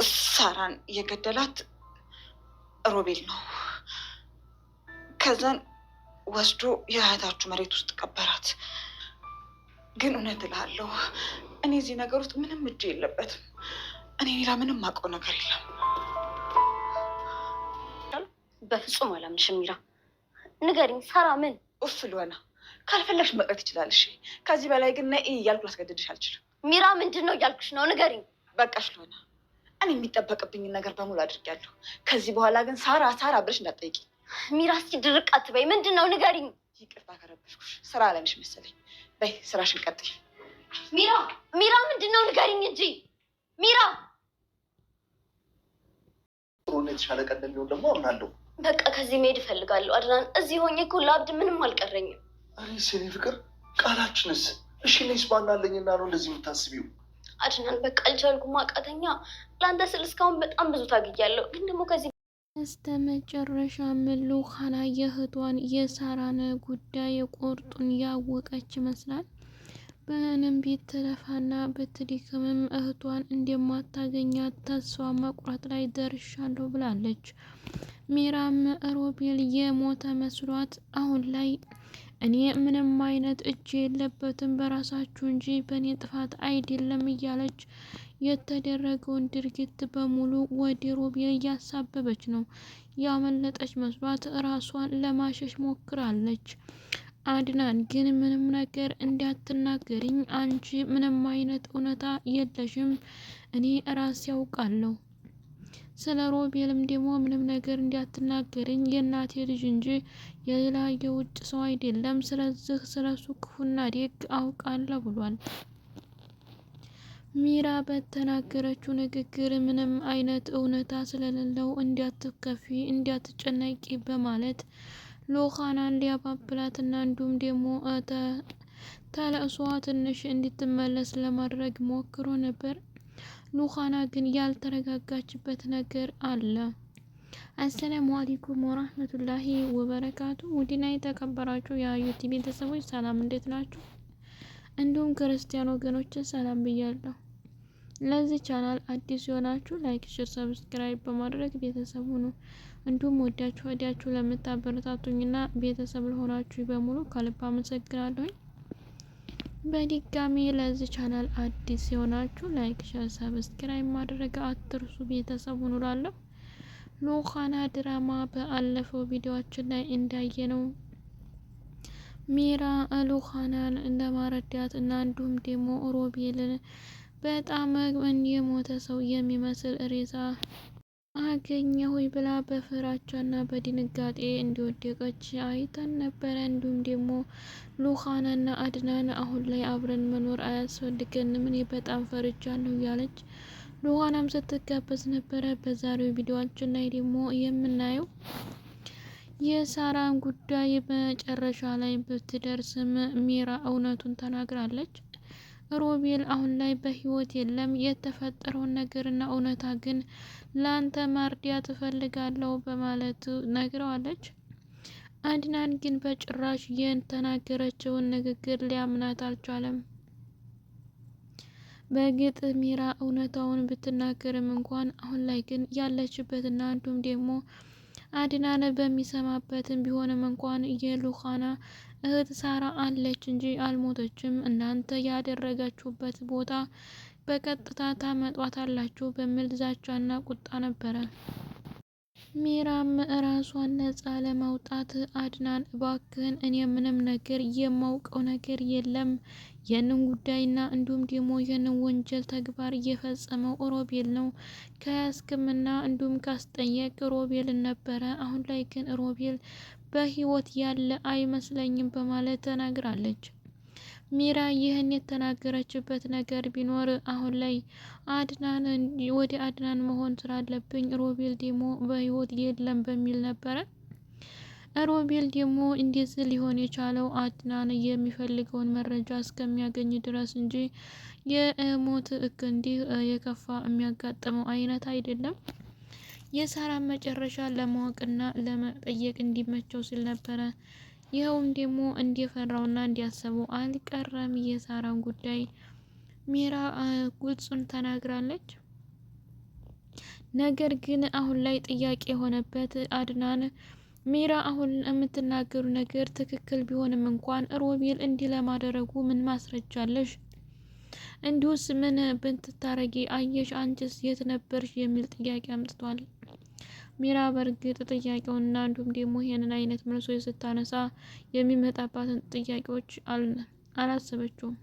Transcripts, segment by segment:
ሳራን የገደላት ሮቤል ነው። ከዛን ወስዶ የእህታችሁ መሬት ውስጥ ቀበራት። ግን እውነት እልሃለሁ እኔ እዚህ ነገር ውስጥ ምንም እጅ የለበትም። እኔ ሌላ ምንም አውቀው ነገር የለም። በፍጹም አላምንሽም ሚራ። ንገሪኝ ሳራ ምን ኡፍ ልሆና ካልፈለግሽ መቅረት ይችላል። እሺ ከዚህ በላይ ግን ነይ እያልኩ ላስገድድሽ አልችልም። ሚራ ምንድን ነው እያልኩሽ ነው? ንገሪኝ። በቃሽ ልሆና እኔ የሚጠበቅብኝን ነገር በሙሉ አድርጊያለሁ። ከዚህ በኋላ ግን ሳራ ሳራ ብለሽ እንዳትጠይቂ። ሚራ እስኪ ድርቅ አትበይ። ምንድን ነው ንገሪኝ። ይቅርታ ከረበሽኩሽ። ስራ ላይ ነሽ መሰለኝ። በይ ስራሽን ቀጥይ። ሚራ ሚራ ምንድን ነው ንገሪኝ እንጂ ሚራ። ጥሩ ነው የተሻለ ቀን እንደሚሆን ደግሞ አምናለሁ። በቃ ከዚህ መሄድ እፈልጋለሁ አድናን። እዚህ ሆኜ እኮ ለአብድ ምንም አልቀረኝም። አሬስ የኔ ፍቅር ቃላችንስ እሺ ነይስ ባናለኝና ነው እንደዚህ የምታስቢው? አድናን በቃ አልቻልኩም፣ አቃተኛ። ለአንተ ስል እስካሁን በጣም ብዙ ታግያለሁ፣ ግን ደግሞ ከዚህ በስተመጨረሻም ሉሃና የእህቷን የሳራን ጉዳይ ቁርጡን ያወቀች ይመስላል። በምንም ብትለፋና ብትደክምም እህቷን እንደማታገኛት ተስፋ መቁረጥ ላይ ደርሻለሁ ብላለች። ሚራም ሮቤል የሞተ መስሏት አሁን ላይ እኔ ምንም አይነት እጅ የለበትም በራሳችሁ እንጂ በእኔ ጥፋት አይደለም እያለች የተደረገውን ድርጊት በሙሉ ወደ ሮቤል እያሳበበች ነው። ያመለጠች መስሏት ራሷን ለማሸሽ ሞክራለች። አድናን ግን ምንም ነገር እንዳትናገሪኝ፣ አንቺ ምንም አይነት እውነታ የለሽም፣ እኔ ራሴ ያውቃለሁ። ስለ ሮቤልም ደግሞ ምንም ነገር እንዳትናገሪኝ፣ የእናቴ ልጅ እንጂ የሌላ የውጭ ሰው አይደለም። ስለዚህ ስለሱ ክፉና ደግ አውቃለሁ ብሏል። ሚራ በተናገረችው ንግግር ምንም አይነት እውነታ ስለሌለው እንዳትከፊ እንዳትጨነቂ በማለት ሉሃናን ሊያባብላትና እንዲሁም ደግሞ ተለእሷ ትንሽ እንድትመለስ ለማድረግ ሞክሮ ነበር። ሉሃና ግን ያልተረጋጋችበት ነገር አለ። አሰላሙ አለይኩም ወራህመቱላሂ ወበረካቱ። ውድና የተከበራችሁ የአዩቲ ቤተሰቦች ሰላም፣ እንዴት ናችሁ? እንዲሁም ክርስቲያን ወገኖች ሰላም ብያለሁ። ለዚህ ቻናል አዲስ የሆናችሁ ላይክ፣ ሼር፣ ሰብስክራይብ በማድረግ ቤተሰብ ሁኑ። እንዲሁም ወዳችሁ ለምታበረታቱኝና ቤተሰብ ለሆናችሁ በሙሉ ከልብ አመሰግናለሁኝ። በድጋሚ ለዚህ ቻናል አዲስ የሆናችሁ ላይክ፣ ሼር፣ ሰብስክራይብ ማድረግ አትርሱ። ቤተሰብ ሁኑ እላለሁ። ሉሃና ድራማ በአለፈው ቪዲዮአችን ላይ እንዳየነው ሚራ ሉሃናን ለማረዳት እና እንዲሁም ደግሞ ሮቤልን በጣም የሞተ ሰው የሚመስል ሬሳ አገኘሁኝ ብላ በፍራቻና በድንጋጤ እንዲወደቀች አይተን ነበረ። እንዲሁም ደግሞ ሉሃናና አድናን አሁን ላይ አብረን መኖር አያስፈልገንም፣ እኔ በጣም ፈርቻለሁ እያለች ሉሃናም ስትጋበዝ ነበረ። በዛሬው ቪዲዮአችን ላይ ደግሞ የምናየው የሳራን ጉዳይ መጨረሻ ላይ ብትደርስም ሚራ እውነቱን ተናግራለች። ሮቤል አሁን ላይ በህይወት የለም። የተፈጠረውን ነገርና እውነታ ግን ላንተ ማርዳት እፈልጋለሁ በማለት ነግረዋለች። አድናን ግን በጭራሽ የተናገረችውን ንግግር ሊያምናት አልቻለም። በእርግጥ ሚራ እውነታውን ብትናገርም እንኳን አሁን ላይ ግን ያለችበትና እንዲሁም ደግሞ አድናን በሚሰማበትም ቢሆንም እንኳን የሉሃና እህት ሳራ አለች እንጂ አልሞተችም። እናንተ ያደረጋችሁበት ቦታ በቀጥታ ታመጧታላችሁ በሚል ዛቻና ቁጣ ነበረ። ሚራም ራሷን ነጻ ለማውጣት አድናን እባክህን፣ እኔ ምንም ነገር የማውቀው ነገር የለም፣ ይህንን ጉዳይና እንዲሁም ደግሞ ይህንን ወንጀል ተግባር እየፈጸመው ሮቤል ነው። ከያስክምና እንዲሁም ካስጠየቅ ሮቤልን ነበረ። አሁን ላይ ግን ሮቤል በህይወት ያለ አይመስለኝም በማለት ተናግራለች። ሚራ ይህን የተናገረችበት ነገር ቢኖር አሁን ላይ አድናን ወደ አድናን መሆን ስላለብኝ ሮቤል ደግሞ በህይወት የለም በሚል ነበረ። ሮቤል ደግሞ እንደዚህ ሊሆን የቻለው አድናን የሚፈልገውን መረጃ እስከሚያገኝ ድረስ እንጂ የሞት እንዲህ የከፋ የሚያጋጥመው አይነት አይደለም። የሳራን መጨረሻ ለማወቅና ለመጠየቅ እንዲመቸው ሲል ነበረ። ይኸውም ደግሞ እንዲፈራውና እንዲያሰበው አልቀረም። የሳራን ጉዳይ ሚራ ግልጹን ተናግራለች። ነገር ግን አሁን ላይ ጥያቄ የሆነበት አድናን ሚራ አሁን የምትናገሩ ነገር ትክክል ቢሆንም እንኳን ሮቤል እንዲህ ለማድረጉ ምን ማስረጃ አለሽ? እንዲሁስ ምን ብትታረጊ አየሽ? አንቺስ የት ነበርሽ? የሚል ጥያቄ አምጥቷል። ሚራ በእርግጥ ጥያቄውንና እንዲሁም ደግሞ ይሄንን አይነት መልሶች ስታነሳ የሚመጣባትን ጥያቄዎች አላሰበችውም።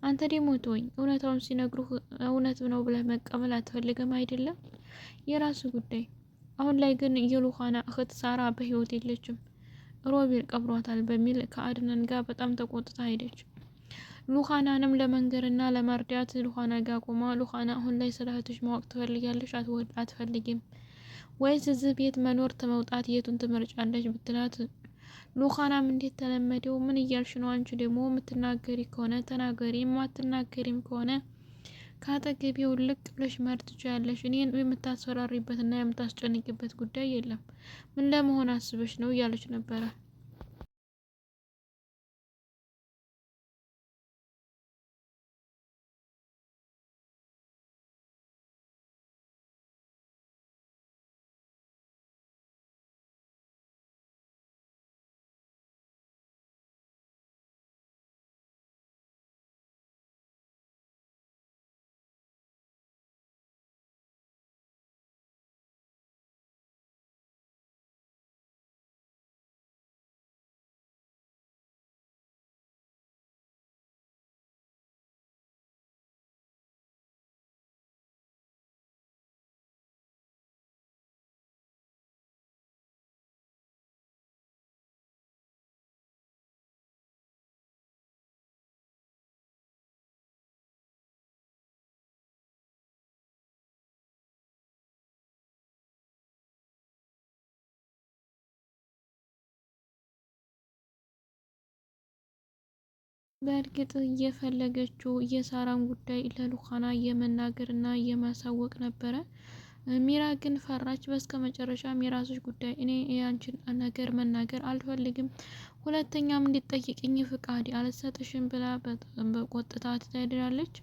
አንተ ደግሞ ተወኝ፣ እውነታውን ሲነግሩህ እውነት ነው ብለህ መቀበል አትፈልግም አይደለም? የራሱ ጉዳይ። አሁን ላይ ግን የሉሃና እህት ሳራ በህይወት የለችም፣ ሮቤል ቀብሯታል በሚል ከአድናን ጋር በጣም ተቆጥታ ሄደች። ሉሃናንም ለመንገርና ለመርዳት ሉሃና ጋር ቆማ ሉሃና አሁን ላይ ስለ እህትሽ ማወቅ ትፈልጊያለሽ አትፈልጊም? ወይስ እዚህ ቤት መኖር ተመውጣት የቱን ትመርጫለሽ ብትላት ሉሃናም እንዴት ተለመደው ምን እያልሽ ነው? አንቺ ደግሞ የምትናገሪ ከሆነ ተናገሪ፣ የማትናገሪም ከሆነ ከአጠገቤው ልቅ ብለሽ መሄድ ትችያለሽ። እኔን የምታስፈራሪበትና የምታስጨንቂበት ጉዳይ የለም። ምን ለመሆን አስበሽ ነው? እያለች ነበረ። በእርግጥ እየፈለገችው የሳራን ጉዳይ ለሉሃና የመናገርና የማሳወቅ ነበረ። ሚራ ግን ፈራች። በስከ መጨረሻም የራስሽ ጉዳይ፣ እኔ ያንቺን ነገር መናገር አልፈልግም፣ ሁለተኛም እንዲጠይቅኝ ፍቃድ አልሰጥሽም ብላ በቆጥታ ትሄዳለች።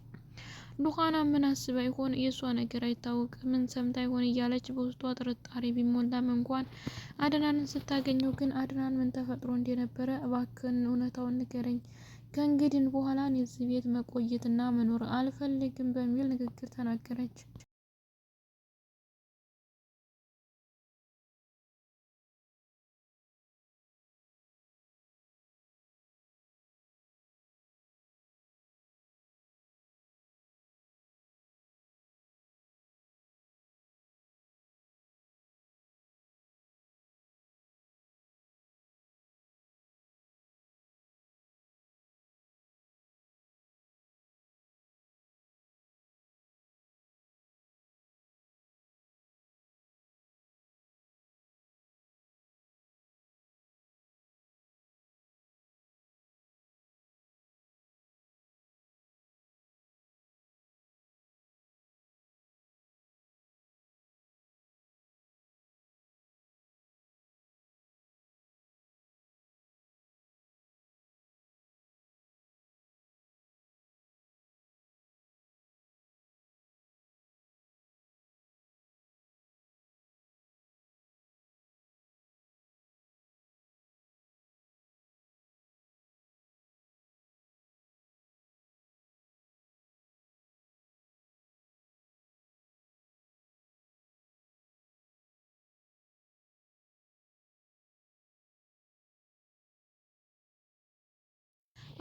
ሉሃና ምን አስባ ይሆን? የእሷ ነገር አይታወቅም። ምን ሰምታ ይሆን እያለች በውስጧ ጥርጣሬ ቢሞላም እንኳን አድናንን ስታገኘው ግን አድናን ምን ተፈጥሮ እንደነበረ እባክህን እውነታውን ንገረኝ፣ ከእንግዲህ በኋላ እኔ እዚህ ቤት መቆየትና መኖር አልፈልግም በሚል ንግግር ተናገረች።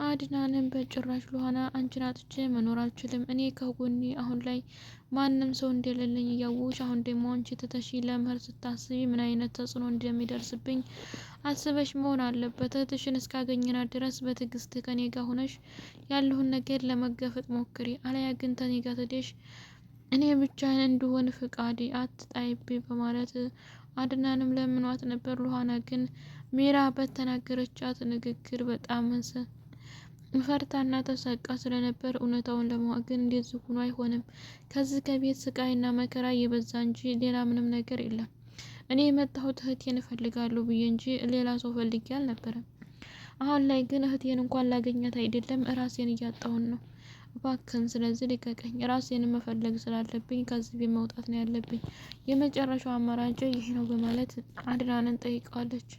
አድናንም በጭራሽ ሉሃና አንቺን አጥቼ መኖር አልችልም፣ እኔ ከጎኔ አሁን ላይ ማንም ሰው እንደሌለኝ እያወቅሽ አሁን ደግሞ አንቺ ትተሽ ለመሄድ ስታስቢ ምን አይነት ተጽዕኖ እንደሚደርስብኝ አስበሽ መሆን አለበት። እህትሽን እስካገኘናት ድረስ በትዕግስት ከኔ ጋር ሆነሽ ያለውን ነገር ለመጋፈጥ ሞክሪ፣ አለያ ግን ከኔ ጋር ትደሽ እኔ ብቻዬን እንድሆን ፍቃድ አትጣይብኝ በማለት አድናንም ለምኗት ነበር። ሉሃና ግን ሚራ በተናገረቻት ንግግር በጣም ፈርታና ተሰቃ ስለነበር እውነታውን ለማወቅ ግን እንደዚህ ሆኖ አይሆንም፣ ከዚህ ከቤት ስቃይና መከራ እየበዛ እንጂ ሌላ ምንም ነገር የለም። እኔ የመጣሁት እህቴን እፈልጋለሁ ብዬ እንጂ ሌላ ሰው ፈልጌ አልነበረም። አሁን ላይ ግን እህቴን እንኳን ላገኛት አይደለም ራሴን እያጣሁን ነው። እባክህን ስለዚህ ልቀቀኝ፣ ራሴን መፈለግ ስላለብኝ ከዚህ ቤት መውጣት ነው ያለብኝ፣ የመጨረሻው አማራጭ ይህ ነው በማለት አድናንን ጠይቀዋለች።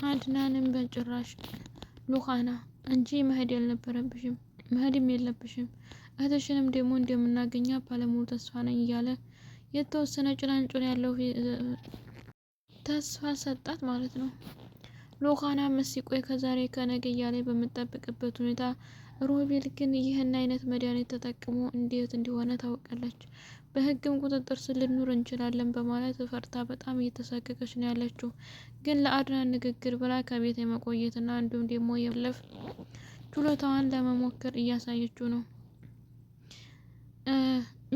አድናንም በጭራሽ ሉካና አንቺ መሄድ ያልነበረብሽም መሄድም የለብሽም እህትሽንም ደግሞ እንደምናገኛ ባለሙሉ ተስፋ ነኝ እያለ የተወሰነ ጭላንጭል ያለው ተስፋ ሰጣት ማለት ነው። ሉካና ቆይ ከዛሬ ከነገ እያለ በምጠብቅበት ሁኔታ ሮቤል ግን ይህን አይነት መድኃኒት ተጠቅሞ እንዴት እንደሆነ ታውቃለች። በህግም ቁጥጥር ስር ልንኖር እንችላለን በማለት ፈርታ በጣም እየተሳቀቀች ነው ያለችው። ግን ለአድናን ንግግር ብላ ከቤት የመቆየትና እንዲሁም ደግሞ የለፍ ችሎታዋን ለመሞከር እያሳየችው ነው።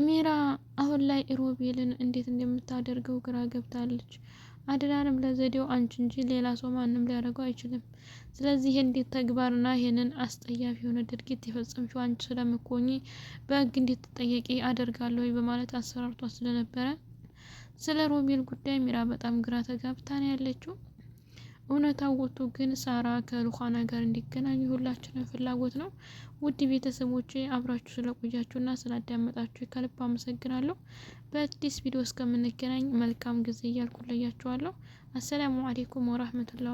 ሚራ አሁን ላይ ሮቤልን እንዴት እንደምታደርገው ግራ ገብታለች። አድናንም ለዘዴው አንቺ እንጂ ሌላ ሰው ማንም ሊያደርገው አይችልም። ስለዚህ እንዴት ተግባርና ይህንን አስጠያፊ የሆነ ድርጊት የፈጸምሽው አንቺ ስለምትሆኚ በህግ እንድትጠየቂ አደርጋለሁ በማለት አስፈራርቷት ስለነበረ ስለ ሮቤል ጉዳይ ሚራ በጣም ግራ ተጋብታ ነው ያለችው። እውነታው ወጥቶ ግን ሳራ ከሉካና ጋር እንዲገናኙ ሁላችንም ፍላጎት ነው። ውድ ቤተሰቦቼ አብራችሁ ስለቆያችሁና ስላዳመጣችሁ ከልብ አመሰግናለሁ። በአዲስ ቪዲዮ እስከምንገናኝ መልካም ጊዜ እያልኩ ለያችኋለሁ። አሰላሙ አሌይኩም ወራህመቱላሂ